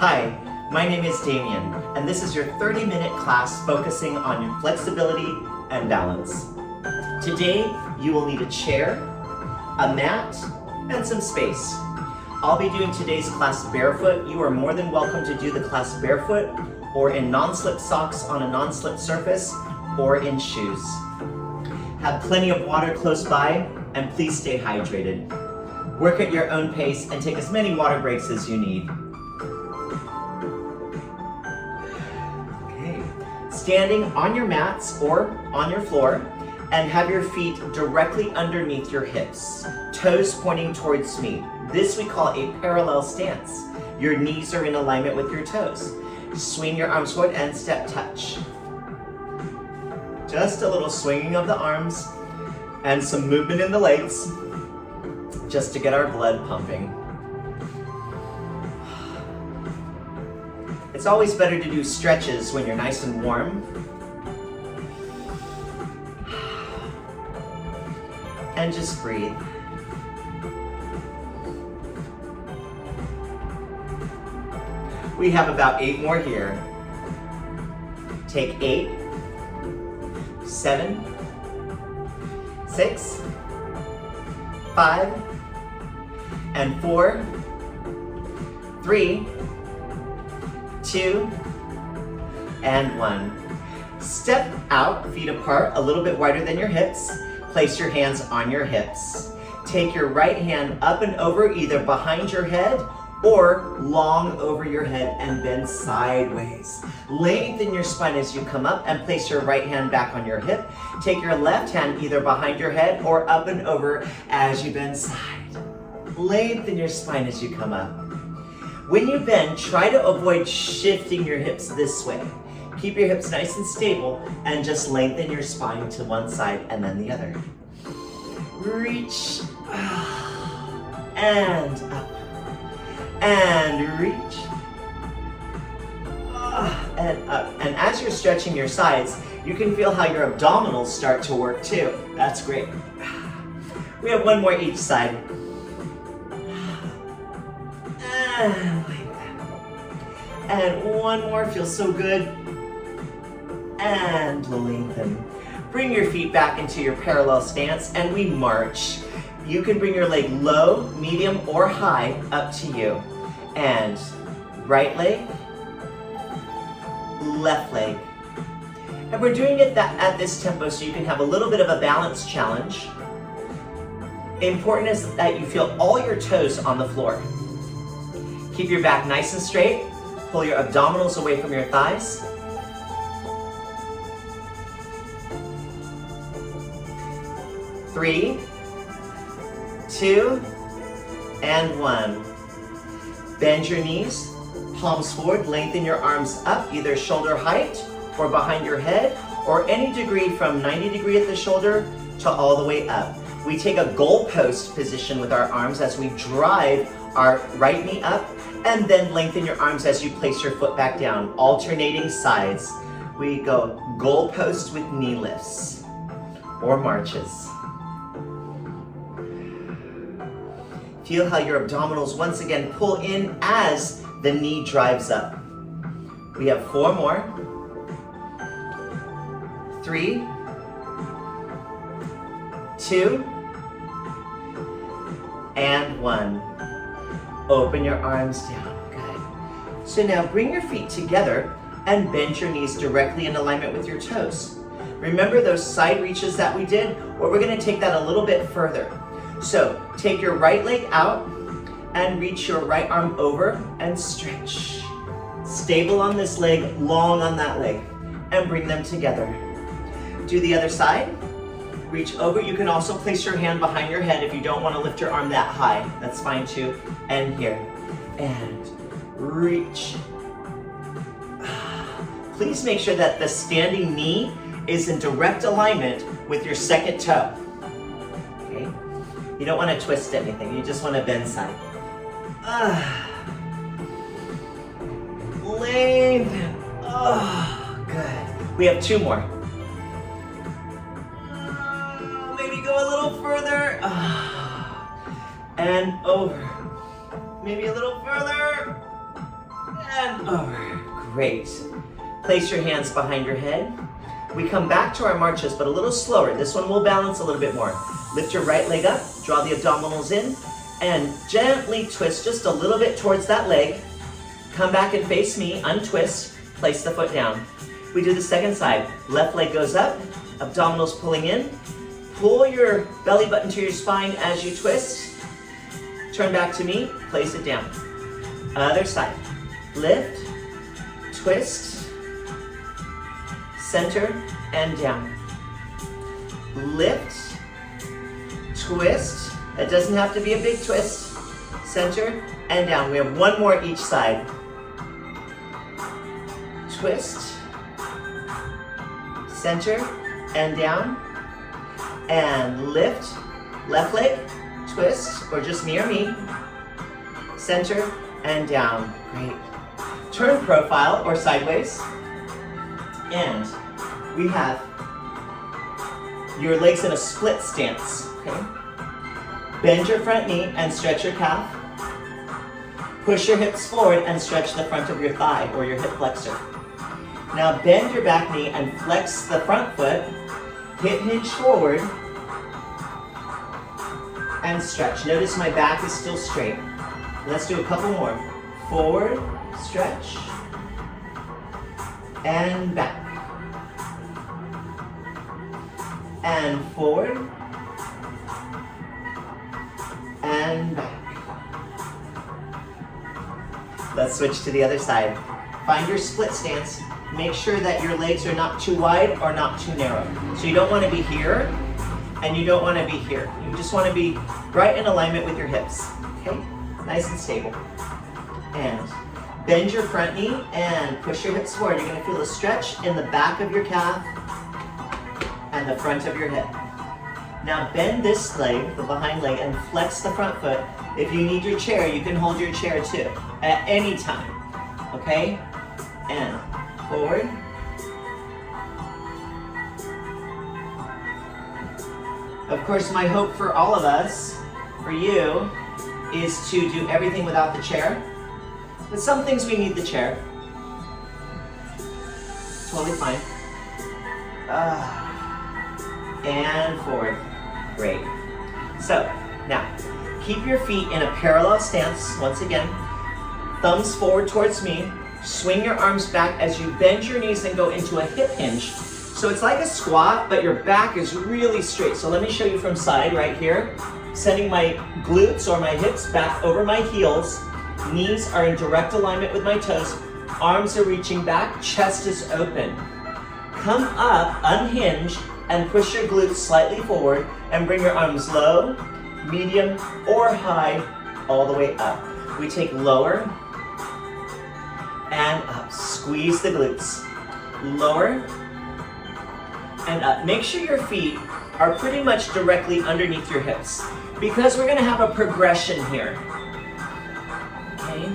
Hi, my name is Damien, and this is your 30-minute class focusing on your flexibility and balance. Today, you will need a chair, a mat, and some space. I'll be doing today's class barefoot. You are more than welcome to do the class barefoot or in non-slip socks on a non-slip surface or in shoes. Have plenty of water close by, and please stay hydrated. Work at your own pace and take as many water breaks as you need. Okay. Standing on your mats or on your floor, and have your feet directly underneath your hips, toes pointing towards me. This we call a parallel stance. Your knees are in alignment with your toes. Swing your arms forward and step touch. Just a little swinging of the arms and some movement in the legs just to get our blood pumping. It's always better to do stretches when you're nice and warm. And just breathe. We have about 8 more here. Take 8, 7, 6, 5, and 4, 3, 2, and 1. Step out, feet apart, a little bit wider than your hips. Place your hands on your hips. Take your right hand up and over, either behind your head or long over your head, and bend sideways. Lengthen your spine as you come up and place your right hand back on your hip. Take your left hand either behind your head or up and over as you bend side. Lengthen your spine as you come up. When you bend, try to avoid shifting your hips this way. Keep your hips nice and stable and just lengthen your spine to one side and then the other. Reach and up and reach and up. And as you're stretching your sides, you can feel how your abdominals start to work too. That's great. We have one more each side. And like that. And one more, feels so good. And lengthen. Bring your feet back into your parallel stance and we march. You can bring your leg low, medium, or high, up to you. And right leg, left leg. And we're doing it at this tempo so you can have a little bit of a balance challenge. Important is that you feel all your toes on the floor. Keep your back nice and straight. Pull your abdominals away from your thighs. Three, 2, and 1. Bend your knees, palms forward, lengthen your arms up, either shoulder height or behind your head, or any degree from 90 degrees at the shoulder to all the way up. We take a goalpost position with our arms as we drive our right knee up, and then lengthen your arms as you place your foot back down, alternating sides. We go goalpost with knee lifts or marches. Feel how your abdominals once again pull in as the knee drives up. We have 4 more. 3, 2, and 1. Open your arms down. Good. So now bring your feet together and bend your knees directly in alignment with your toes. Remember those side reaches that we did? Well, we're going to take that a little bit further. So take your right leg out and reach your right arm over and stretch. Stable on this leg, long on that leg, and bring them together. Do the other side. Reach over. You can also place your hand behind your head if you don't want to lift your arm that high. That's fine too. And here. And reach. Please make sure that the standing knee is in direct alignment with your second toe. Okay? You don't want to twist anything. You just want to bend side. Lengthen. Good. We have 2 more. Maybe go a little further. And over. Maybe a little further. and over. Great. Place your hands behind your head. We come back to our marches, but a little slower. This one will balance a little bit more. Lift your right leg up, draw the abdominals in, and gently twist just a little bit towards that leg. Come back and face me, untwist, place the foot down. We do the second side. Left leg goes up, abdominals pulling in. Pull your belly button to your spine as you twist. Turn back to me, place it down. Other side. Lift, twist, center, and down. Lift, twist. It doesn't have to be a big twist. Center, and down. We have one more each side. Twist, center, and down. And lift, left leg, twist, or just me or me. Center, and down. Great. Turn profile or sideways. And we have your legs in a split stance, okay? Bend your front knee and stretch your calf. Push your hips forward and stretch the front of your thigh or your hip flexor. Now bend your back knee and flex the front foot. Hip hinge forward and stretch. Notice my back is still straight. Let's do a couple more. Forward, stretch, and back. And forward, and back. Let's switch to the other side. Find your split stance. Make sure that your legs are not too wide or not too narrow. So you don't want to be here, and you don't want to be here. You just want to be right in alignment with your hips, okay? Nice and stable. And bend your front knee and push your hips forward. You're going to feel a stretch in the back of your calf and the front of your hip. Now bend this leg, the behind leg, and flex the front foot. If you need your chair, you can hold your chair too, at any time, okay? And forward. Of course, my hope for all of us, for you, is to do everything without the chair. But some things we need the chair. Totally fine. And forward. Great. So, now, keep your feet in a parallel stance, once again. Thumbs forward towards me. Swing your arms back as you bend your knees and go into a hip hinge. So it's like a squat, but your back is really straight. So let me show you from side right here. Sending my glutes or my hips back over my heels. Knees are in direct alignment with my toes. Arms are reaching back, chest is open. Come up, unhinge, and push your glutes slightly forward and bring your arms low, medium, or high, all the way up. We take lower and up. Squeeze the glutes. Lower and up. Make sure your feet are pretty much directly underneath your hips because we're gonna have a progression here. Okay.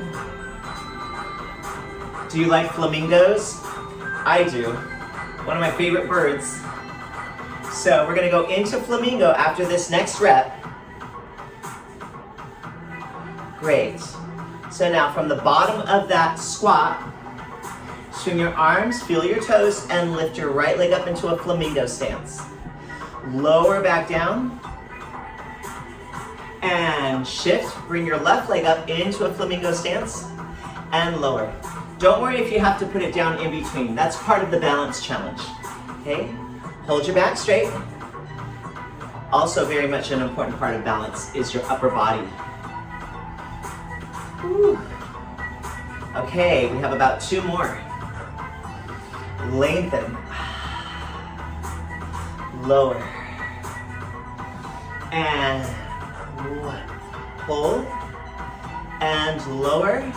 Do you like flamingos? I do. One of my favorite birds. So we're gonna go into flamingo after this next rep. Great. So now from the bottom of that squat, swing your arms, feel your toes, and lift your right leg up into a flamingo stance. Lower back down. And shift, bring your left leg up into a flamingo stance, and lower. Don't worry if you have to put it down in between. That's part of the balance challenge, okay? Hold your back straight. Also very much an important part of balance is your upper body. Whew. Okay, we have about 2 more. Lengthen. Lower. And 1. Hold. And lower.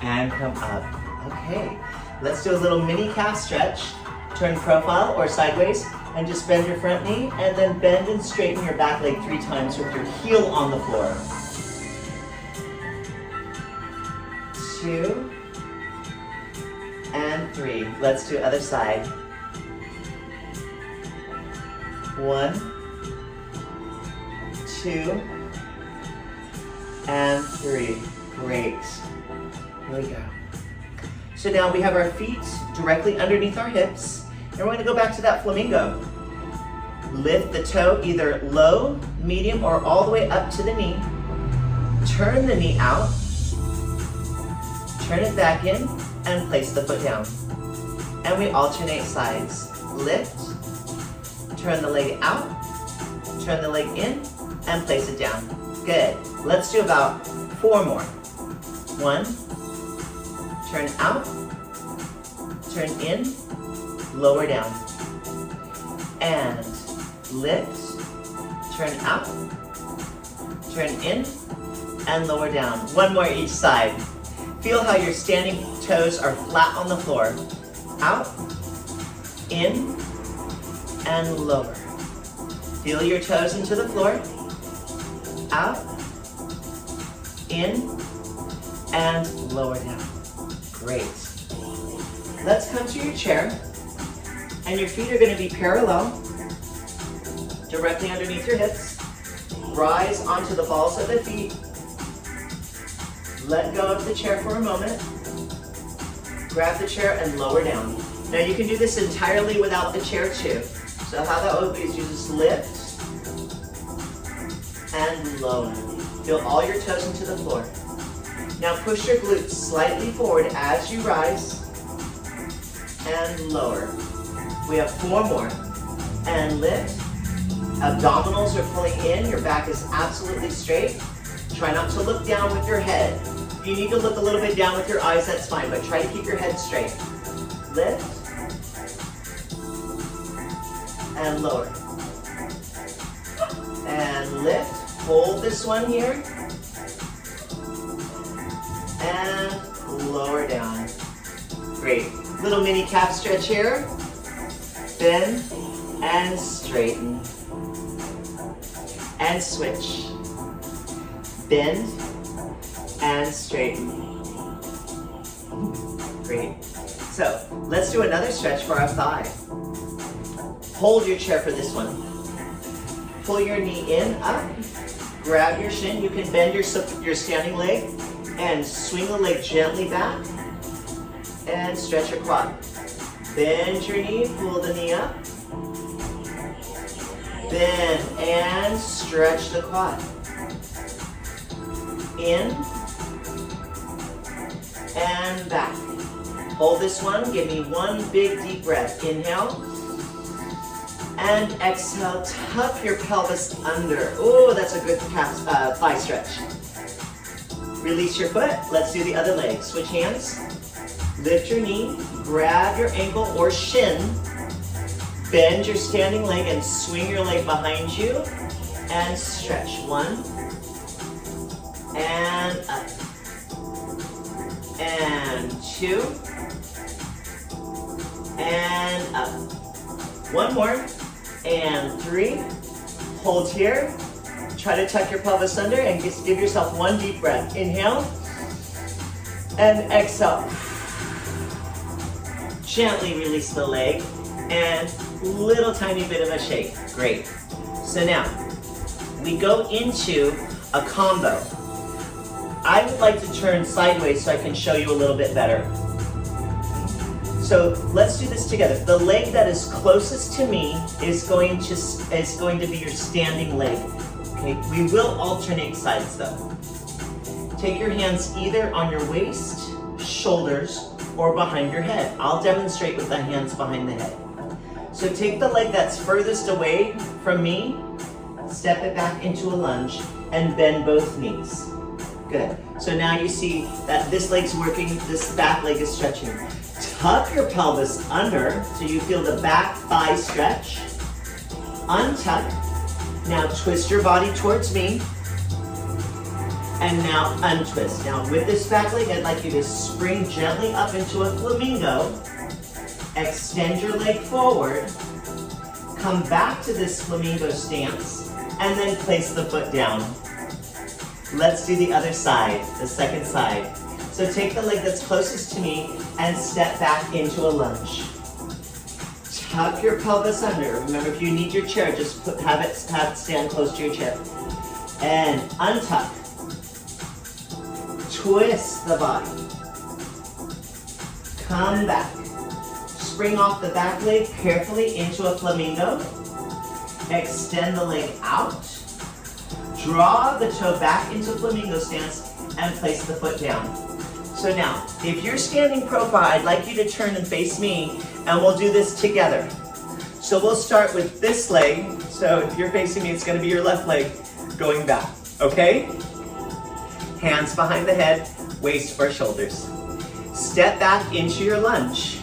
And come up. Okay, let's do a little mini calf stretch. Turn profile or sideways and just bend your front knee and then bend and straighten your back leg 3 times with your heel on the floor. 2 and 3. Let's do other side. 1, 2, and 3. Great. Here we go. So now we have our feet directly underneath our hips, and we're going to go back to that flamingo. Lift the toe either low, medium, or all the way up to the knee. Turn the knee out, turn it back in, and place the foot down. And we alternate sides. Lift, turn the leg out, turn the leg in, and place it down. Good. Let's do about 4 more. 1, turn out, turn in, lower down. And lift, turn out, turn in, and lower down. 1 more each side. Feel how your standing toes are flat on the floor. Out, in, and lower. Feel your toes into the floor. Out, in, and lower down. Great. Let's come to your chair, and your feet are going to be parallel, directly underneath your hips. Rise onto the balls of the feet. Let go of the chair for a moment. Grab the chair and lower down. Now you can do this entirely without the chair too. So how that would be is you just lift and lower. Feel all your toes into the floor. Now push your glutes slightly forward as you rise and lower. We have 4 more. And lift. Abdominals are pulling in. Your back is absolutely straight. Try not to look down with your head. If you need to look a little bit down with your eyes, that's fine, but try to keep your head straight. Lift. And lower. And lift. Hold this one here. And lower down. Great. Little mini calf stretch here. Bend and straighten. And switch. Bend and straighten. Great. So let's do another stretch for our thigh. Hold your chair for this one. Pull your knee in, up. Grab your shin. You can bend your standing leg and swing the leg gently back and stretch your quad. Bend your knee, pull the knee up. Bend and stretch the quad. In and back. Hold this one. Give me 1 big deep breath. Inhale and exhale. Tuck your pelvis under. Oh, that's a good thigh stretch. Release your foot. Let's do the other leg. Switch hands. Lift your knee. Grab your ankle or shin. Bend your standing leg and swing your leg behind you and stretch. 1 and up. And 2 and up. 1 more and 3. Hold here. Try to tuck your pelvis under and just give yourself 1 deep breath. Inhale and exhale. Gently release the leg and little tiny bit of a shake. Great. So now we go into a combo. I would like to turn sideways so I can show you a little bit better. So let's do this together. The leg that is closest to me is going to be your standing leg. Okay, we will alternate sides though. Take your hands either on your waist, shoulders, or behind your head. I'll demonstrate with the hands behind the head. So take the leg that's furthest away from me, step it back into a lunge, and bend both knees. Good. So now you see that this leg's working, this back leg is stretching. Tuck your pelvis under so you feel the back thigh stretch. Untuck. Now twist your body towards me. And now untwist. Now with this back leg, I'd like you to spring gently up into a flamingo. Extend your leg forward. Come back to this flamingo stance. And then place the foot down. Let's do the other side, the second side. So take the leg that's closest to me and step back into a lunge. Tuck your pelvis under. Remember, if you need your chair, just have it stand close to your chair. And untuck. Twist the body. Come back. Spring off the back leg carefully into a flamingo. Extend the leg out. Draw the toe back into flamingo stance and place the foot down. So now, if you're standing profile, I'd like you to turn and face me, and we'll do this together. So we'll start with this leg. So if you're facing me, it's going to be your left leg going back, okay? Hands behind the head, waist or shoulders. Step back into your lunge.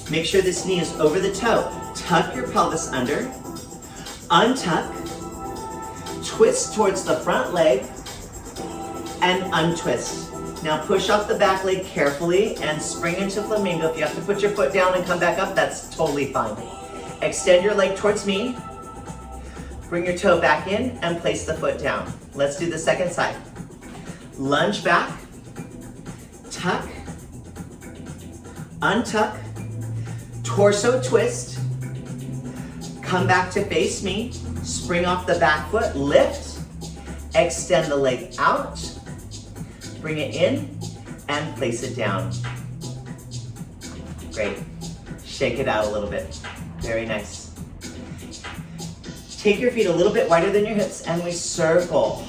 Make sure this knee is over the toe. Tuck your pelvis under. Untuck. Twist towards the front leg and untwist. Now push off the back leg carefully and spring into flamingo. If you have to put your foot down and come back up, that's totally fine. Extend your leg towards me. Bring your toe back in and place the foot down. Let's do the second side. Lunge back, tuck, untuck, torso twist, come back to face me, spring off the back foot, lift, extend the leg out, bring it in, and place it down. Great. Shake it out a little bit. Very nice. Take your feet a little bit wider than your hips, and we circle.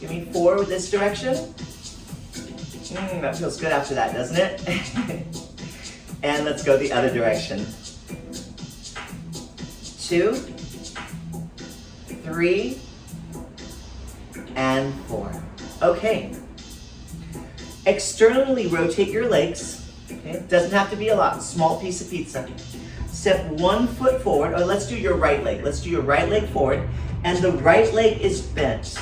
Give me 4 with this direction. That feels good after that, doesn't it? And let's go the other direction. 2, 3, and 4. Okay. Externally rotate your legs. Okay? It doesn't have to be a lot. Small piece of pizza. Step 1 foot forward, or let's do your right leg. Let's do your right leg forward, and the right leg is bent.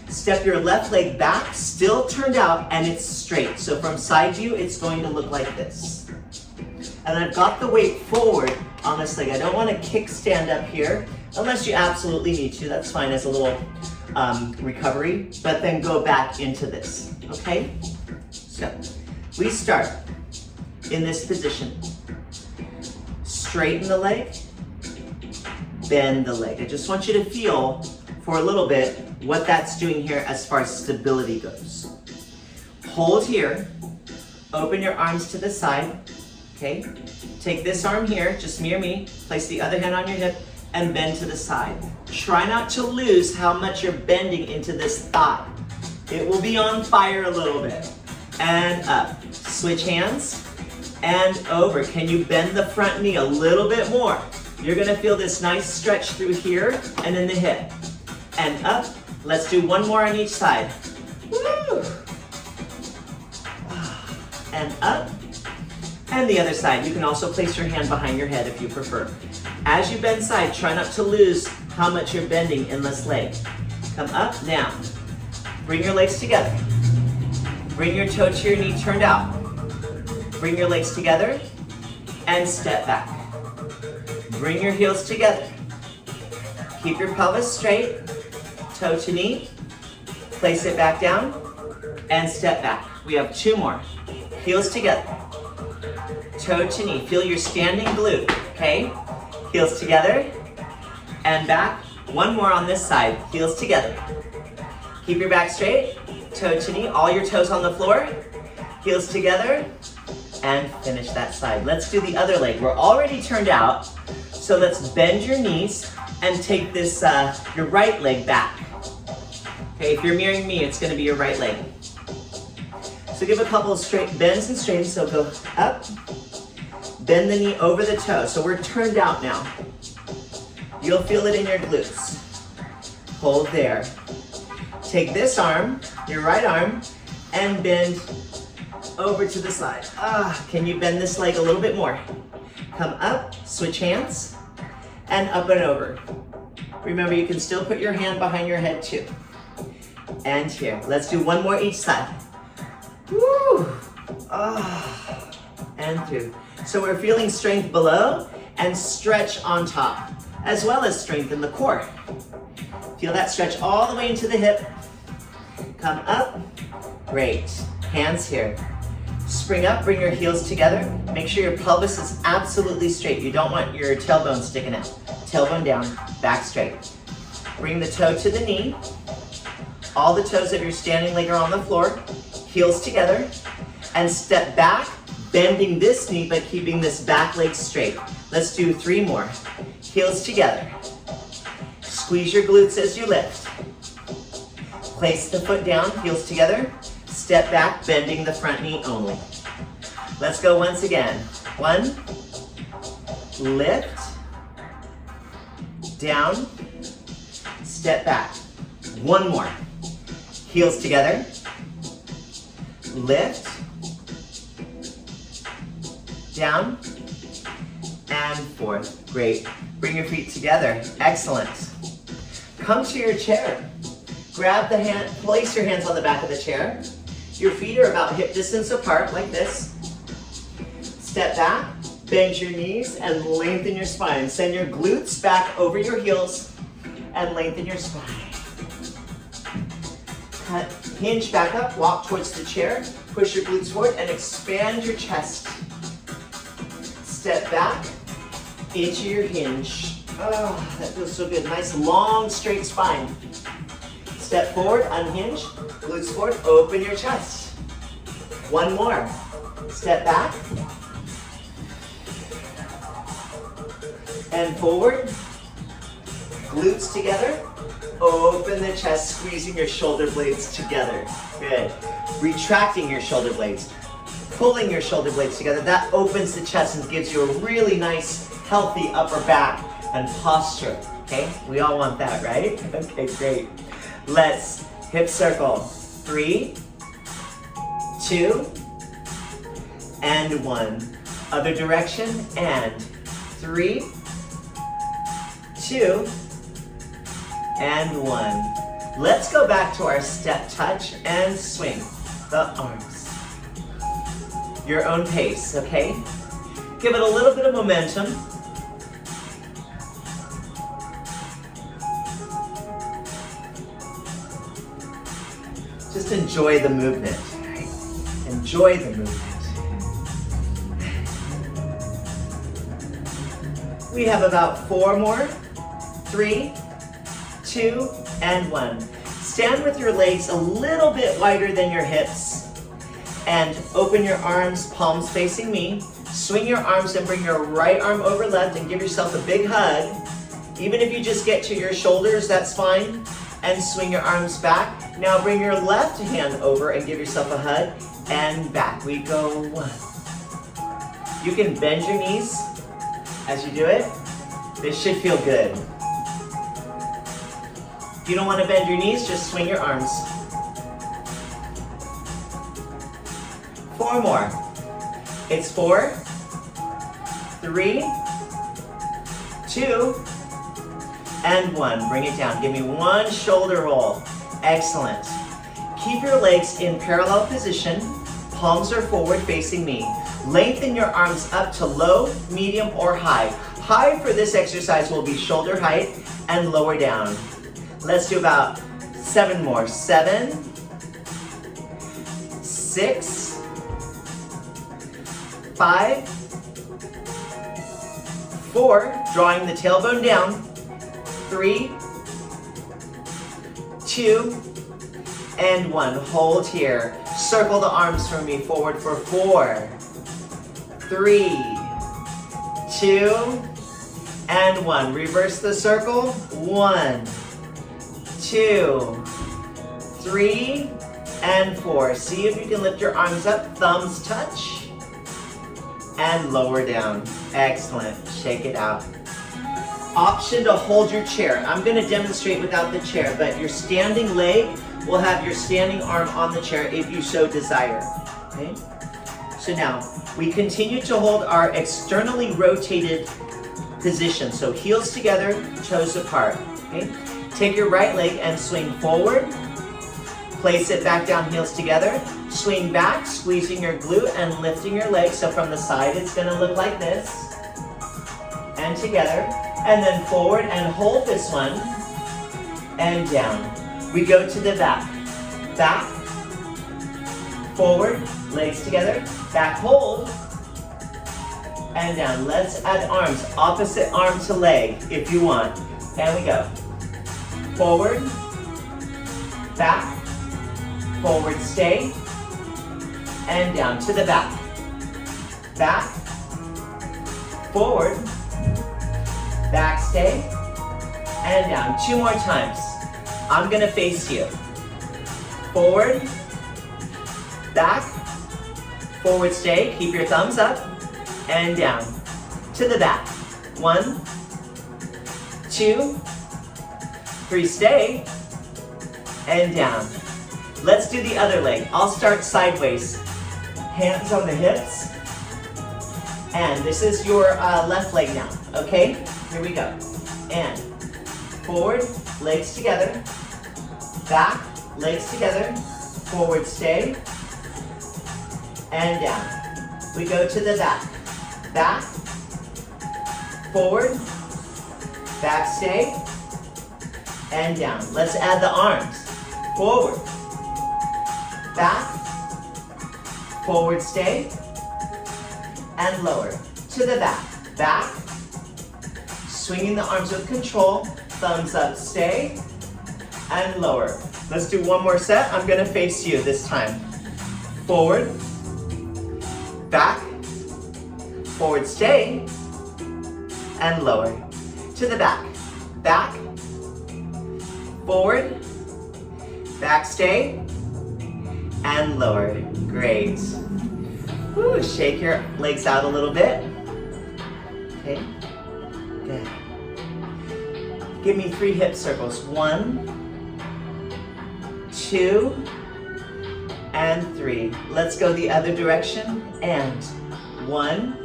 Step your left leg back, still turned out, and it's straight. So from side view, it's going to look like this. And I've got the weight forward on this leg. I don't want to kickstand up here, unless you absolutely need to. That's fine as a little recovery, but then go back into this, okay? So we start in this position. Straighten the leg, bend the leg. I just want you to feel for a little bit what that's doing here as far as stability goes. Hold here, open your arms to the side, okay? Take this arm here, just mirror me, place the other hand on your hip, and bend to the side. Try not to lose how much you're bending into this thigh. It will be on fire a little bit. And up. Switch hands and over. Can you bend the front knee a little bit more? You're gonna feel this nice stretch through here and in the hip. And up. Let's do one more on each side. Woo! And up. And the other side. You can also place your hand behind your head if you prefer. As you bend side, try not to lose how much you're bending in this leg. Come up, now. Bring your legs together. Bring your toe to your knee turned out. Bring your legs together and step back. Bring your heels together. Keep your pelvis straight, toe to knee. Place it back down and step back. We have 2 more. Heels together. Toe to knee. Feel your standing glute, okay? Heels together and back. 1 more on this side. Heels together. Keep your back straight, toe to knee, all your toes on the floor. Heels together and finish that side. Let's do the other leg. We're already turned out, so let's bend your knees and take this, your right leg back. Okay, if you're mirroring me, it's gonna be your right leg. So give a couple of straight bends and straightens, so go up, bend the knee over the toe. So we're turned out now. You'll feel it in your glutes. Hold there. Take this arm, your right arm, and bend over to the side. Can you bend this leg a little bit more? Come up, switch hands, and up and over. Remember, you can still put your hand behind your head too. And here, let's do 1 more each side. Woo! And through. So we're feeling strength below and stretch on top, as well as strength in the core. Feel that stretch all the way into the hip. Come up. Great. Hands here. Spring up, bring your heels together. Make sure your pelvis is absolutely straight. You don't want your tailbone sticking out. Tailbone down, back straight. Bring the toe to the knee. All the toes of your standing leg are on the floor. Heels together. And step back, bending this knee but keeping this back leg straight. Let's do 3 more. Heels together. Squeeze your glutes as you lift. Place the foot down, heels together. Step back, bending the front knee only. Let's go once again. 1, lift, down, step back. 1 more. Heels together, lift, down, and forth. Great. Bring your feet together. Excellent. Come to your chair. Grab the hand, place your hands on the back of the chair. Your feet are about hip distance apart, like this. Step back, bend your knees, and lengthen your spine. Send your glutes back over your heels and lengthen your spine. Hinge back up, walk towards the chair, push your glutes forward, and expand your chest. Step back into your hinge. Oh, that feels so good. Nice, long, straight spine. Step forward, unhinge, glutes forward, open your chest. 1 more. Step back. And forward. Glutes together. Open the chest, squeezing your shoulder blades together. Good. Retracting your shoulder blades. Pulling your shoulder blades together. That opens the chest and gives you a really nice, healthy upper back and posture. Okay? We all want that, right? Okay, great. Let's hip circle. 3, 2, and 1. Other direction, and 3, 2, and 1. Let's go back to our step touch and swing the arms. Your own pace, okay? Give it a little bit of momentum. Just enjoy the movement. Enjoy the movement. We have about 4 more. 3, 2, and 1. Stand with your legs a little bit wider than your hips. And open your arms, palms facing me. Swing your arms and bring your right arm over left and give yourself a big hug. Even if you just get to your shoulders, that's fine. And swing your arms back. Now bring your left hand over and give yourself a hug. And back we go. 1. You can bend your knees as you do it. This should feel good. If you don't want to bend your knees, just swing your arms. 4 more. It's 4, 3, 2, and 1. Bring it down. Give me 1 shoulder roll. Excellent. Keep your legs in parallel position. Palms are forward facing me. Lengthen your arms up to low, medium, or high. High for this exercise will be shoulder height and lower down. Let's do about 7 more. 7, 6, 5, 4, drawing the tailbone down. 3, 2, and 1. Hold here. Circle the arms for me forward for 4, 3, 2, and 1. Reverse the circle. 1, 2, 3, and 4. See if you can lift your arms up. Thumbs touch. And lower down. Excellent. Shake it out. Option to hold your chair. I'm going to demonstrate without the chair, but your standing leg will have your standing arm on the chair if you so desire. Okay? So now, we continue to hold our externally rotated position. So heels together, toes apart. Okay? Take your right leg and swing forward. Place it back down, heels together. Swing back, squeezing your glute and lifting your leg. So from the side, it's going to look like this. And together. And then forward and hold this one. And down. We go to the back. Back. Forward. Legs together. Back, hold. And down. Let's add arms. Opposite arm to leg if you want. And we go. Forward. Back. Forward, stay, and down to the back. back, forward, back stay, and down. 2 more times. I'm gonna face you. Forward, back, forward stay, keep your thumbs up, and down. To the back. 1, 2, 3, stay, and down. Let's do the other leg. I'll start sideways. Hands on the hips. And this is your left leg now, okay? Here we go. And forward, legs together. Back, legs together. Forward stay. And down. We go to the back. Back, forward, back stay, and down. Let's add the arms. Forward, back, forward stay, and lower. To the back. Back, swinging the arms with control. Thumbs up, stay, and lower. Let's do one more set. I'm gonna face you this time. Forward, back, forward stay, and lower. To the back. Back, forward, back stay, and lower. Great. Woo, shake your legs out a little bit. Okay, good. Give me 3 hip circles. 1, 2, and 3. Let's go the other direction. And 1,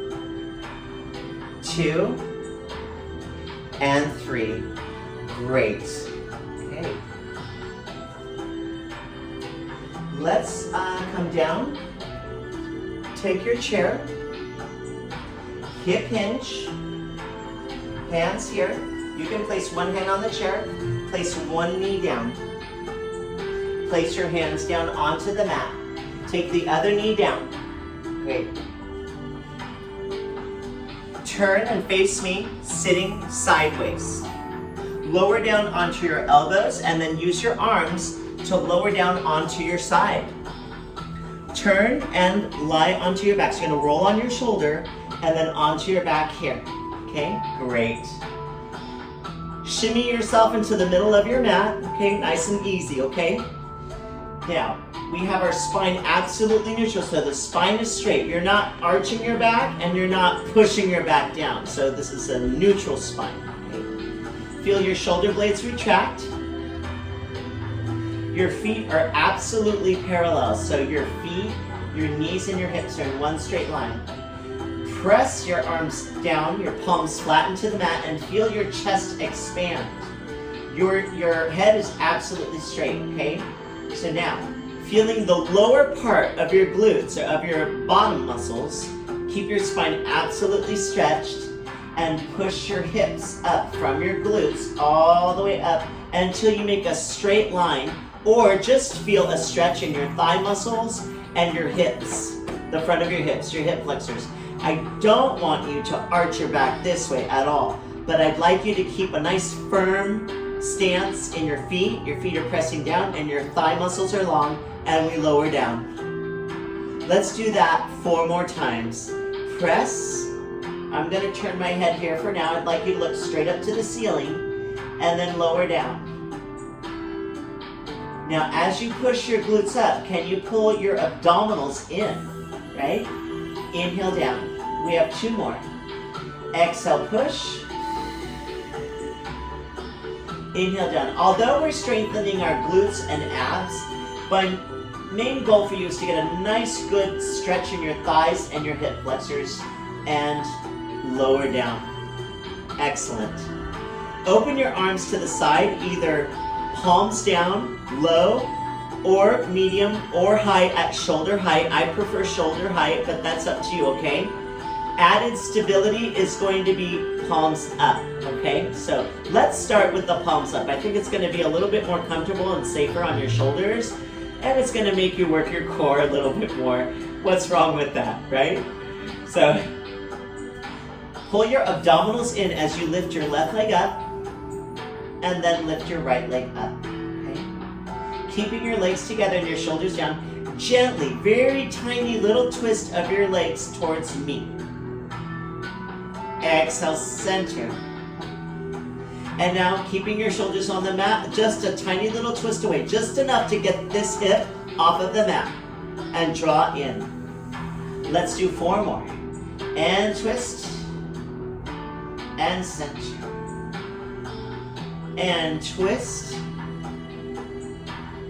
2, and 3. Great. Okay. Let's come down. Take your chair. Hip hinge. Hands here. You can place one hand on the chair. Place one knee down. Place your hands down onto the mat. Take the other knee down. Great. Turn and face me, sitting sideways. Lower down onto your elbows and then use your arms to lower down onto your side. Turn and lie onto your back. So you're gonna roll on your shoulder and then onto your back here. Okay, great. Shimmy yourself into the middle of your mat. Okay, nice and easy, okay? Now, we have our spine absolutely neutral, so the spine is straight. You're not arching your back and you're not pushing your back down. So this is a neutral spine. Okay? Feel your shoulder blades retract. Your feet are absolutely parallel. So your feet, your knees, and your hips are in one straight line. Press your arms down, your palms flatten to the mat, and feel your chest expand. Your head is absolutely straight, okay? So now, feeling the lower part of your glutes, or of your bottom muscles, keep your spine absolutely stretched and push your hips up from your glutes all the way up until you make a straight line, or just feel a stretch in your thigh muscles and your hips, the front of your hips, your hip flexors. I don't want you to arch your back this way at all, but I'd like you to keep a nice firm stance in your feet. Your feet are pressing down and your thigh muscles are long, and we lower down. Let's do that 4 more times. Press. I'm gonna turn my head here for now. I'd like you to look straight up to the ceiling and then lower down. Now, as you push your glutes up, can you pull your abdominals in, right? Inhale down. We have 2 more. Exhale, push. Inhale down. Although we're strengthening our glutes and abs, my main goal for you is to get a nice good stretch in your thighs and your hip flexors and lower down. Excellent. Open your arms to the side, either palms down, low, or medium, or high at shoulder height. I prefer shoulder height, but that's up to you, okay? Added stability is going to be palms up, okay? So let's start with the palms up. I think it's gonna be a little bit more comfortable and safer on your shoulders, and it's gonna make you work your core a little bit more. What's wrong with that, right? So pull your abdominals in as you lift your left leg up, and then lift your right leg up, okay? Keeping your legs together and your shoulders down. Gently, very tiny little twist of your legs towards me. Exhale, center. And now keeping your shoulders on the mat, just a tiny little twist away, just enough to get this hip off of the mat. And draw in. Let's do 4 more. And twist. And center. And twist.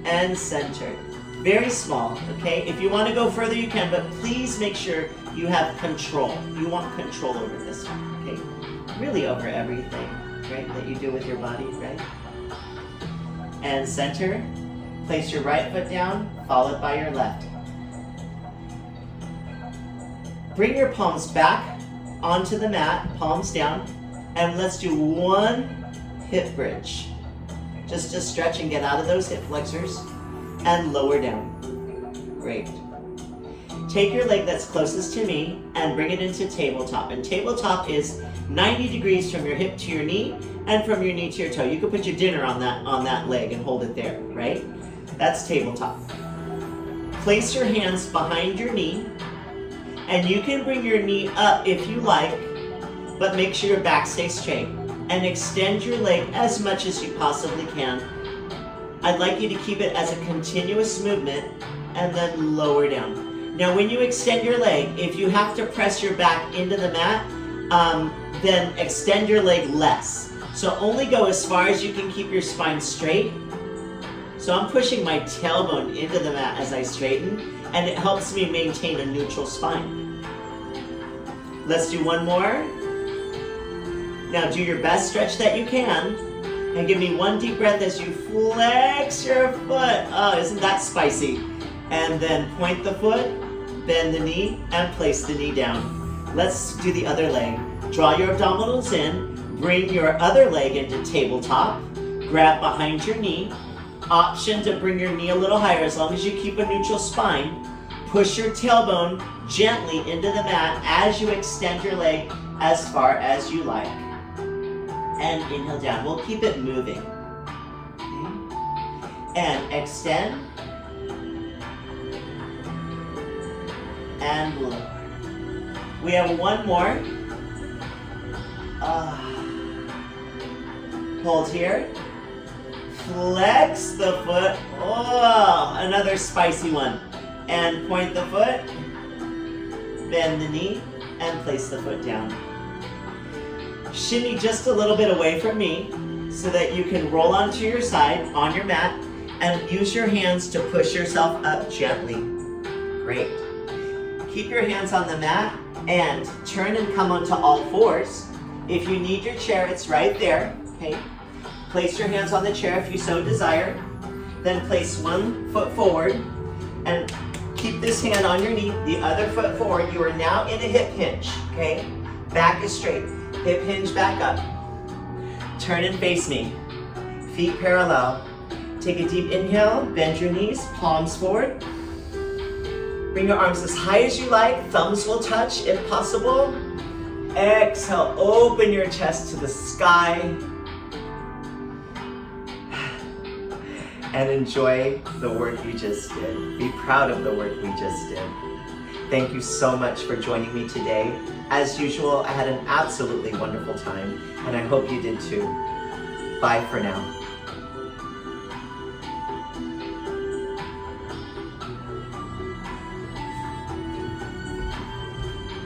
And center. Very small, okay? If you want to go further, you can, but please make sure you have control. You want control over this one, okay? Really over everything, right, that you do with your body, right? And center. Place your right foot down, followed by your left. Bring your palms back onto the mat, palms down, and let's do 1 hip bridge. Just to stretch and get out of those hip flexors, and lower down. Great. Take your leg that's closest to me and bring it into tabletop. And tabletop is 90 degrees from your hip to your knee and from your knee to your toe. You can put your dinner on that leg and hold it there, right? That's tabletop. Place your hands behind your knee, and you can bring your knee up if you like, but make sure your back stays straight. And extend your leg as much as you possibly can. I'd like you to keep it as a continuous movement and then lower down. Now when you extend your leg, if you have to press your back into the mat, then extend your leg less. So only go as far as you can keep your spine straight. So I'm pushing my tailbone into the mat as I straighten, and it helps me maintain a neutral spine. Let's do 1 more. Now do your best stretch that you can, and give me 1 deep breath as you flex your foot. Oh, isn't that spicy? And then point the foot, bend the knee, and place the knee down. Let's do the other leg. Draw your abdominals in, bring your other leg into tabletop, grab behind your knee. Option to bring your knee a little higher as long as you keep a neutral spine. Push your tailbone gently into the mat as you extend your leg as far as you like. And inhale down. We'll keep it moving. Okay. And extend. And lower. We have 1 more. Hold here. Flex the foot. Oh, another spicy one. And point the foot. Bend the knee. And place the foot down. Shimmy just a little bit away from me so that you can roll onto your side on your mat and use your hands to push yourself up gently. Great. Keep your hands on the mat and turn and come onto all 4s. If you need your chair, it's right there. Okay. Place your hands on the chair if you so desire. Then place 1 foot forward and keep this hand on your knee, the other foot forward. You are now in a hip hinge. Okay. Back is straight. Hip hinge back up. Turn and face me. Feet parallel. Take a deep inhale, bend your knees, palms forward. Bring your arms as high as you like. Thumbs will touch if possible. Exhale, open your chest to the sky. And enjoy the work you just did. Be proud of the work we just did. Thank you so much for joining me today. As usual, I had an absolutely wonderful time, and I hope you did too. Bye for now.